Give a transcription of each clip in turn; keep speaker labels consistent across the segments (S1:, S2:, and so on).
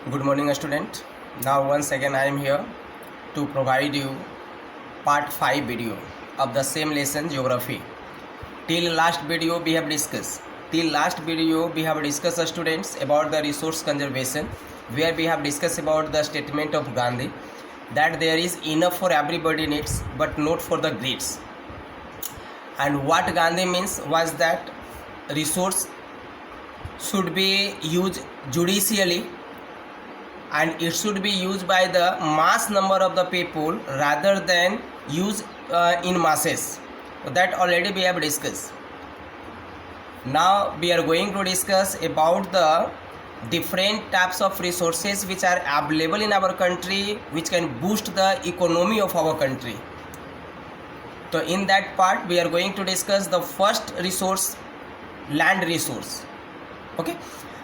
S1: Good morning, student. Now once again I am here to provide you part 5 video of the same lesson geography. Till last video we have discussed. Students about the resource conservation, where we have discussed about the statement of Gandhi that there is enough for everybody needs but not for the greeds. And what Gandhi means was that resource should be used judicially and it should be used by the mass number of the people rather than used in masses. That already we have discussed. Now we are going to discuss about the different types of resources which are available in our country, which can boost the economy of our country. So in that part we are going to discuss the first resource, land resource. Okay,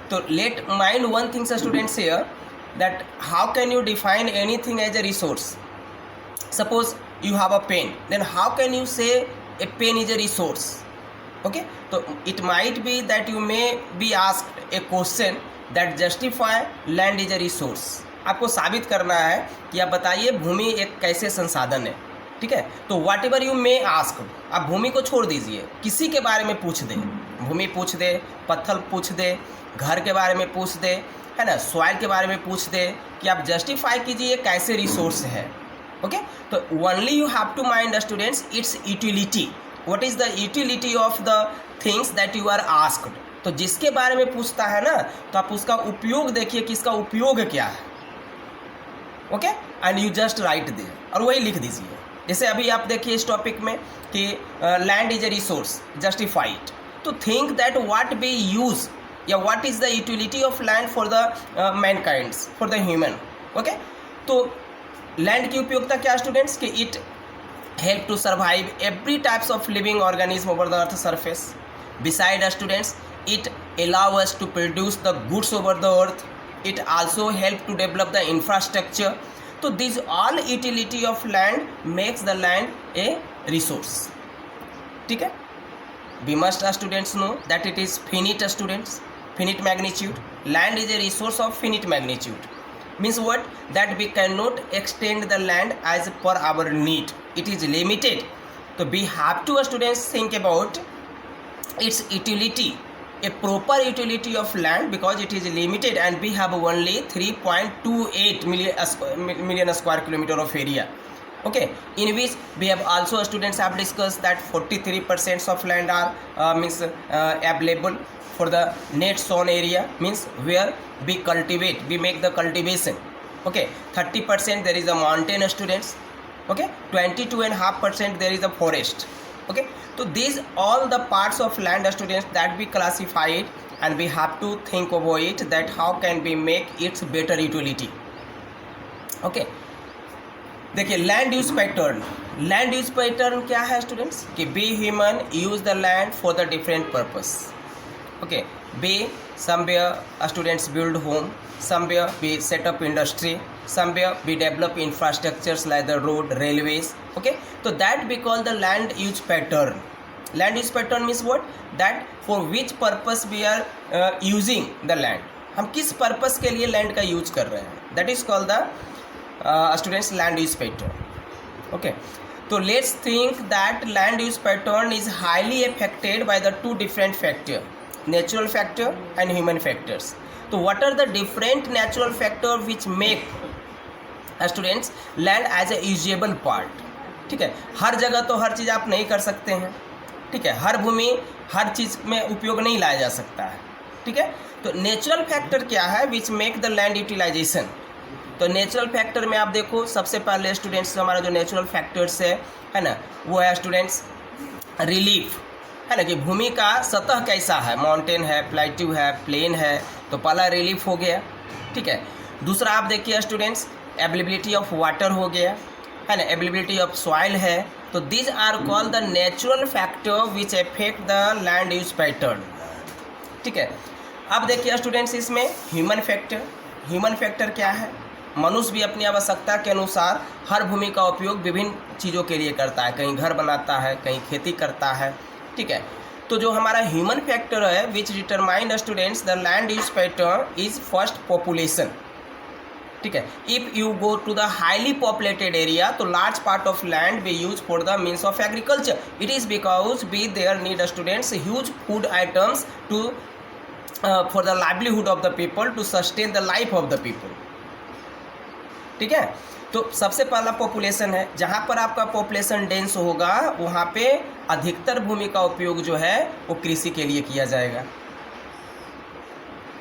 S1: so let mind one thing, students, here, that how can you define anything as a resource. Suppose you have a pen, then how can you say a pen is a resource? Okay, so it might be that you may be asked a question that justify land is a resource. आपको साबित करना है कि आप बताइए भूमि एक कैसे संसाधन है. ठीक है, तो वाट एवर यू मे आस्क, आप भूमि को छोड़ दीजिए, किसी के बारे में पूछ दे, भूमि पूछ दे, पत्थर पूछ दे, घर के बारे में पूछ दे, है ना, सॉइल के बारे में पूछ दे, कि आप जस्टिफाई कीजिए कैसे रिसोर्स है. ओके, तो only you have to mind students its utility. What is the utility of the things that you are asked. तो जिसके बारे में पूछता है ना, तो आप उसका उपयोग देखिए कि इसका उपयोग क्या है. Okay, and you just right they, और वही लिख दीजिए. जैसे अभी आप देखिए इस टॉपिक में कि land is a resource, justified. तो think that what we use या what is the utility of land for the mankinds, for the human. Okay, तो लैंड की उपयोगिता क्या स्टूडेंट्स, कि it help to survive every types of living organism over the earth surface. Beside students, it allow us to produce the goods over the earth. It also help to develop the infrastructure. तो this all utility of land makes the land A resource. ठीक है, we must students know that it is finite, students, finite magnitude. Land is a resource of finite magnitude. Means what? That we cannot extend the land as per our need. It is limited. So we have to students think about its utility, a proper utility of land, because it is limited and we have only 3.28 million square kilometer of area. Okay, in which we have also students have discussed that 43% of land are available for the net sown area, means where we cultivate, we make the cultivation. Okay, 30% there is a mountain, students. Okay, 22.5% there is a forest. Okay, so these all the parts of land, students, that we classified, and we have to think about it that how can we make its better utility. Okay, देखिए land use pattern. Land use pattern क्या है students, कि we human use the land for the different purpose. Okay, we somewhere students build home, somewhere we set up industry, somewhere we develop infrastructures like the road, railways. Okay, तो that we call the land use pattern. Land use pattern means what, that for which purpose we are using the land. हम किस purpose के लिए land का use कर रहे हैं, that is called the students land use pattern. Okay, so let's think that land use pattern is highly affected by the two different factor, natural factor and human factors. So what are the different natural factor which make students land as a usable part. ठीक है, हर जगह तो हर चीज़ आप नहीं कर सकते हैं. ठीक है, हर भूमि हर चीज़ में उपयोग नहीं लाया जा सकता है. ठीक है, तो नेचुरल फैक्टर क्या है which make the land utilization. तो नेचुरल फैक्टर में आप देखो, सबसे पहले स्टूडेंट्स हमारा जो नेचुरल फैक्टर्स है ना, वो है स्टूडेंट्स रिलीफ, है ना, कि भूमि का सतह कैसा है, माउंटेन है, प्लेट्यू है, प्लेन है, तो पहला रिलीफ हो गया. ठीक है, दूसरा आप देखिए स्टूडेंट्स अवेलेबिलिटी ऑफ वाटर हो गया, है ना, अवेलेबिलिटी ऑफ सॉइल है. तो this are called the natural factor which affect the land use pattern. ठीक है, अब देखिए स्टूडेंट्स इसमें ह्यूमन फैक्टर. ह्यूमन फैक्टर क्या है, मनुष्य भी अपनी आवश्यकता के अनुसार हर भूमि का उपयोग विभिन्न चीज़ों के लिए करता है, कहीं घर बनाता है, कहीं खेती करता है. ठीक है, तो जो हमारा ह्यूमन फैक्टर है which determine students the land use pattern is first population. ठीक है। If you go to the highly populated area तो large part of land we use for the means of agriculture, it is because we there need students huge food items to for the livelihood of the people to sustain the life of the people. ठीक है, तो सबसे पहला population है, जहाँ पर आपका population dense होगा वहाँ पे अधिकतर भूमि का उपयोग जो है वो कृषि के लिए किया जाएगा।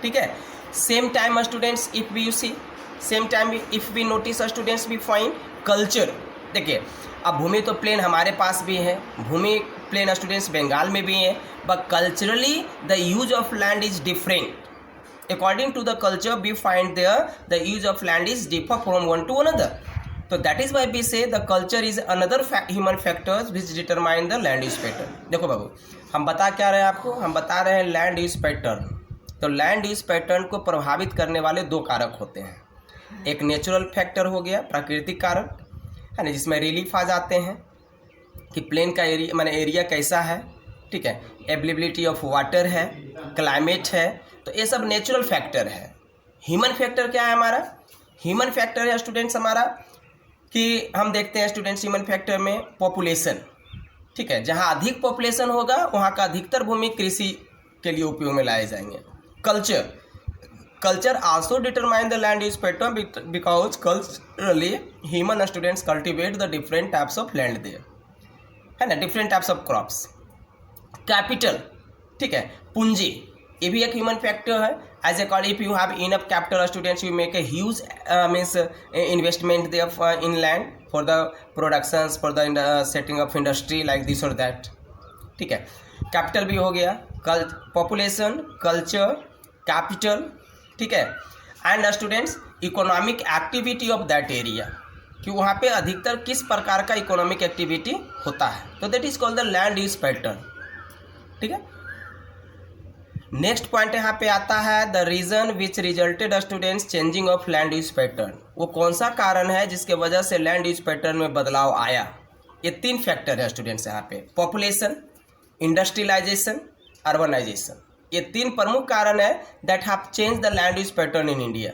S1: ठीक है, same time students if we you see same time if we notice students we find culture. देखिए अब भूमि तो प्लेन हमारे पास भी है, भूमि प्लेन स्टूडेंट्स बंगाल में भी है, but culturally the use of land is different. According to the culture we find there the use of land is differ from one to another, so that is why we say the culture is another human factors which determine the land use pattern। देखो बाबू हम बता क्या रहे हैं आपको, हम बता रहे हैं लैंड यूज पैटर्न। तो लैंड यूज पैटर्न को प्रभावित करने वाले दो कारक होते हैं, एक नेचुरल फैक्टर हो गया प्राकृतिक कारक है ना, जिसमें रिलीफ आ जाते हैं कि प्लेन का एरिया माने एरिया कैसा है, ठीक है, अवेलेबिलिटी ऑफ वाटर है, क्लाइमेट है, तो ये सब नेचुरल फैक्टर है। ह्यूमन फैक्टर क्या है हमारा, ह्यूमन फैक्टर है स्टूडेंट्स हमारा कि हम देखते हैं स्टूडेंट्स ह्यूमन फैक्टर में पॉपुलेशन। ठीक है, जहाँ अधिक पॉपुलेशन होगा वहाँ का अधिकतर भूमि कृषि के लिए उपयोग में लाए जाएंगे। Culture, culture also determine the land use pattern because culturally human students cultivate the different types of land there है ना, different types of crops. Capital, ठीक है, पूंजी, ये भी एक ह्यूमन फैक्टर है। As a if you have enough capital students you make a huge means investment there in land for the productions for the setting of industry like this और that. ठीक है, कैपिटल भी हो गया, population, culture, capital, ठीक है, and students economic activity of that area कि वहाँ पे अधिकतर किस प्रकार का इकोनॉमिक एक्टिविटी होता है, तो that is called the land use pattern. ठीक है, नेक्स्ट पॉइंट यहाँ पे आता है the region which resulted students changing of land use pattern. वो कौन सा कारण है जिसके वजह से लैंड यूज पैटर्न में बदलाव आया। ये तीन फैक्टर है स्टूडेंट्स यहाँ पे, पॉपुलेशन, इंडस्ट्रियलाइजेशन, अर्बनाइजेशन, ये तीन प्रमुख कारण है that have change the land use pattern in India.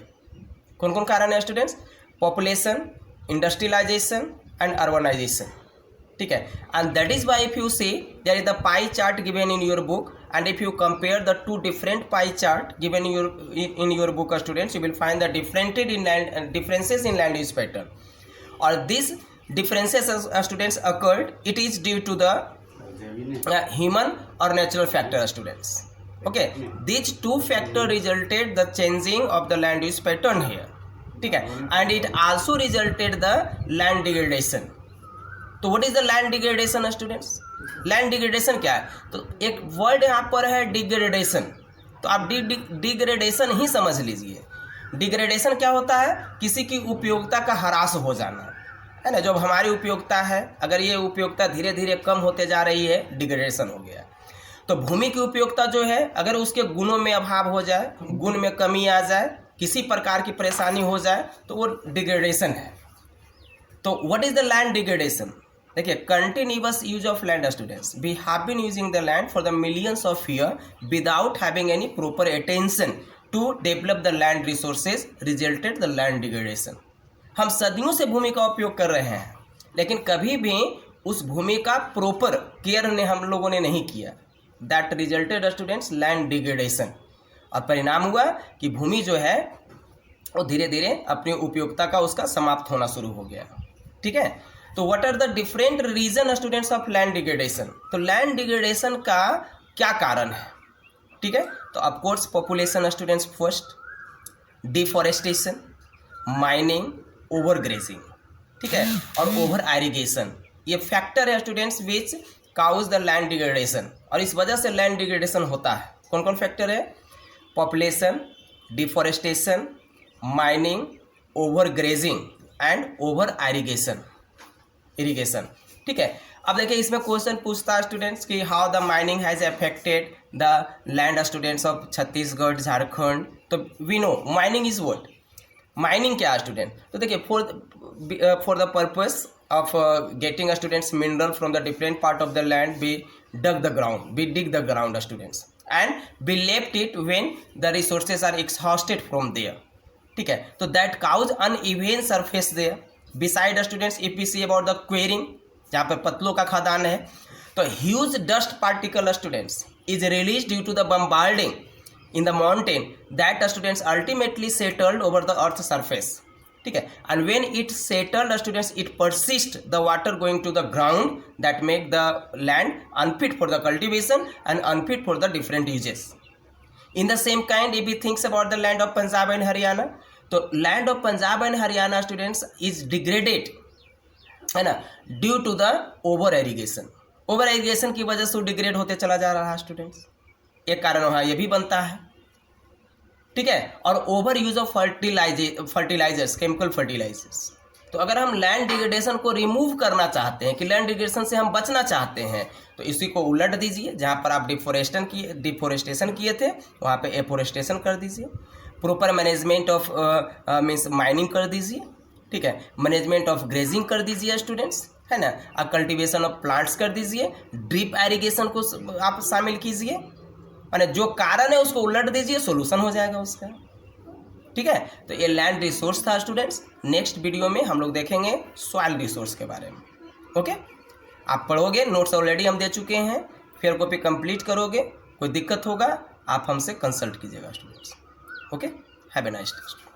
S1: कौन कौन कारण है students, population, industrialisation and urbanisation. ठीक है, and that is why if you see there is the pie chart given in your book and if you compare the two different pie chart given in your book students you will find the differences in land use pattern, or these differences students occurred, it is due to the human or natural factor students। okay, these two factor resulted the changing of the land use pattern here। ठीक है, and it also resulted the land degradation। तो what is the land degradation students, land degradation क्या है, तो एक word यहाँ पर है डिग्रेडेशन, तो आप डिग्रेडेशन ही समझ लीजिए। डिग्रेडेशन क्या होता है, किसी की उपयोगिता का ह्रास हो जाना है ना, जब हमारी उपयोगिता है अगर ये उपयोगिता धीरे धीरे कम होते जा रही है डिग्रेडेशन हो गया। तो भूमि की उपयोगिता जो है अगर उसके गुणों में अभाव हो जाए, गुण में कमी आ जाए, किसी प्रकार की परेशानी हो जाए तो वो डिग्रेडेशन है। तो what is the land degradation, देखिए continuous use of land students, we have been using the land for the millions of year without having any proper attention to develop the land resources resulted the land degradation. हम सदियों से भूमि का उपयोग कर रहे हैं लेकिन कभी भी उस भूमि का प्रॉपर केयर ने हम लोगों ने नहीं किया, that resulted students land degradation. और परिणाम हुआ कि भूमि जो है वो धीरे धीरे अपनी उपयोगिता का उसका समाप्त होना शुरू हो गया। ठीक है, तो what are the different reason students of land degradation, तो लैंड डिग्रेडेशन का क्या कारण है। ठीक है, तो of course population students first, deforestation, mining, over grazing, ठीक है, और ओवर इरिगेशन, ये फैक्टर है students which cause the land degradation, और इस वजह से लैंड डिग्रेडेशन होता है। कौन कौन फैक्टर है, population, deforestation, mining, over grazing and over irrigation. ठीक है, अब देखिए इसमें क्वेश्चन पूछता है स्टूडेंट्स कि how the mining has affected the land students of Chhattisgarh, Jharkhand. तो we know mining is what, mining क्या है स्टूडेंट, तो देखिए for the purpose of getting students mineral from the different part of the land we dig the ground students and we left it when the resources are exhausted from there। ठीक है, तो that cause uneven surface there beside students if we see about the quarrying, जहाँ पे पतलों का खदान है, तो huge dust particle students is release due to the bombarding in the mountain that students ultimately settled over the earth surface, ठीक है, and when it settled students it persist the water going to the ground that make the land unfit for the cultivation and unfit for the different uses. In the same kind if we thinks about the land of Punjab and Haryana, तो land of Punjab and Haryana students is degraded है ना due to the over irrigation, over irrigation की वजह से degrade होते चला जा रहा है स्टूडेंट्स, एक कारण वहाँ ये भी बनता है, ठीक है, और over use of fertilisers, chemical fertilisers. तो अगर हम लैंड डिग्रेडेशन को रिमूव करना चाहते हैं, कि लैंड डिग्रेडेशन से हम बचना चाहते हैं, तो इसी को उलट दीजिए, जहाँ पर आप डिफोरेस्टेशन किए थे वहाँ पे एफोरेस्टेशन कर दीजिए, proper management of means mining कर दीजिए, ठीक है, मैनेजमेंट ऑफ ग्रेजिंग कर दीजिए स्टूडेंट्स, है ना, अब कल्टीवेशन ऑफ प्लांट्स कर दीजिए, ड्रिप एरीगेशन को आप शामिल कीजिए, और जो कारण है उसको उलट दीजिए, सोल्यूशन हो जाएगा उसका, ठीक है। तो ये लैंड रिसोर्स था स्टूडेंट्स। नेक्स्ट वीडियो में हम लोग देखेंगे सॉइल रिसोर्स के बारे में। ओके, आप पढ़ोगे, नोट्स ऑलरेडी हम दे चुके हैं, फिर कॉपी कंप्लीट करोगे, कोई दिक्कत होगा आप हमसे कंसल्ट कीजिएगा students. Okay, have a nice day.